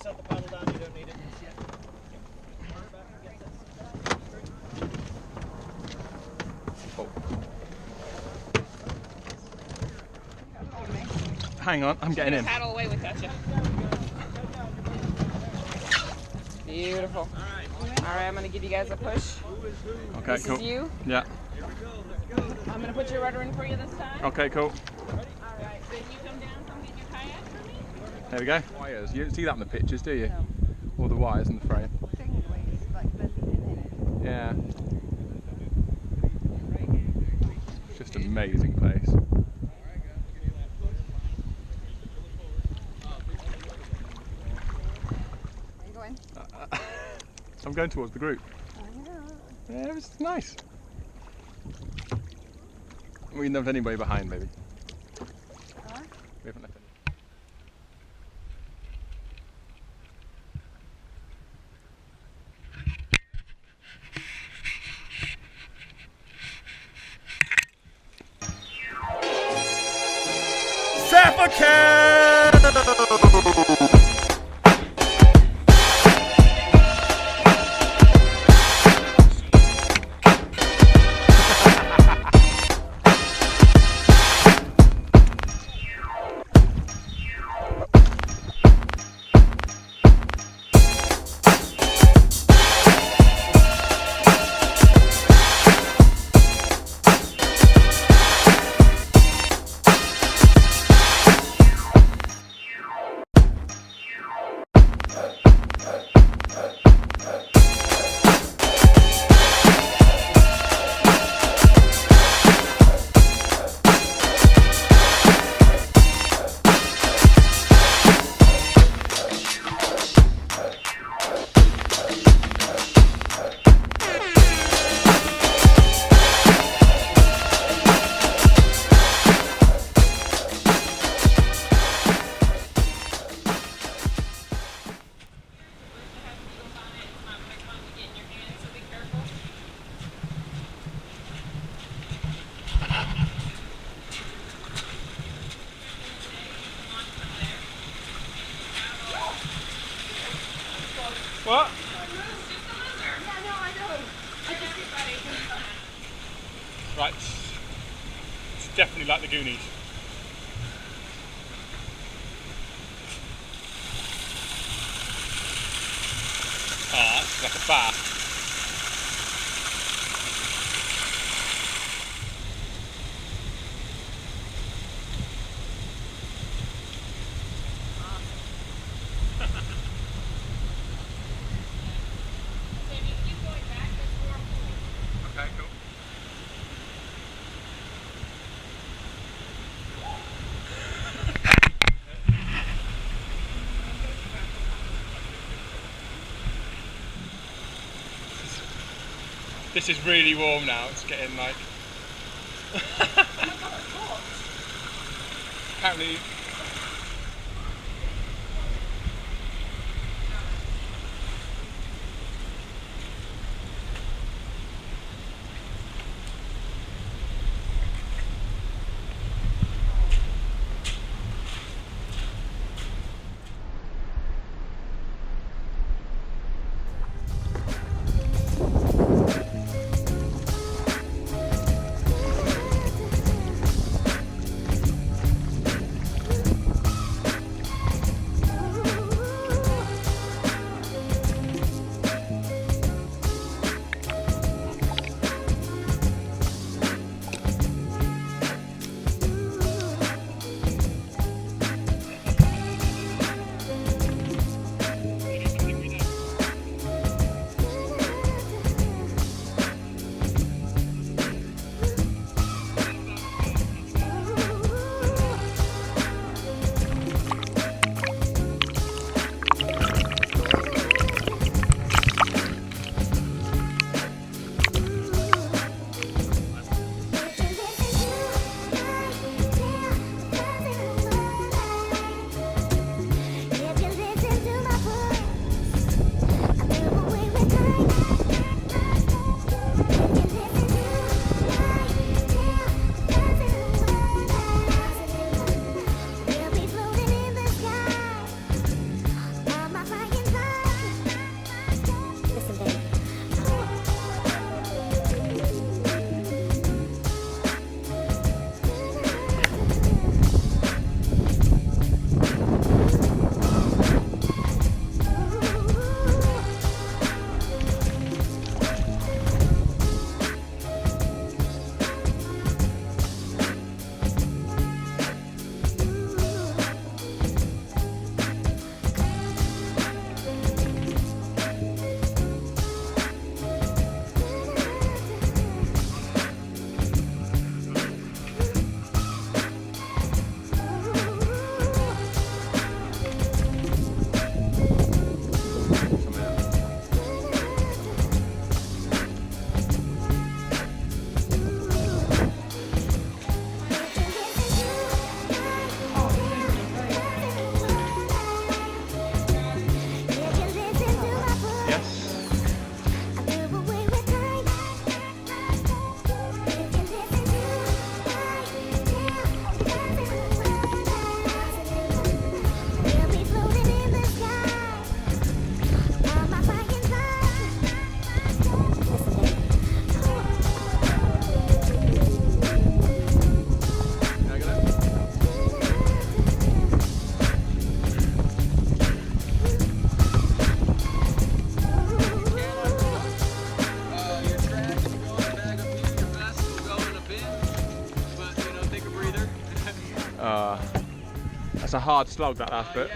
set the paddle down, you don't need it. Oh. Hang on, I'm getting in. Paddle away without you. Beautiful. All right, I'm gonna give you guys a push. Okay, this cool. Is you. Yeah. I'm gonna put your rudder in for you this time. Okay, cool. All right, then you come down, come get your kayak for me. There we go. Wires. You don't see that in the pictures, do you? No. All the wires in the frame. Yeah. It's just an amazing place. Are you going? I'm going towards the group. Yeah, it was nice. We didn't have anybody behind, maybe. Huh? We haven't left any. What? Right. It's definitely like the Goonies. Ah, it's like a bath. Okay, cool. This is really warm now, it's getting like... Apparently... hard slog, that last bit.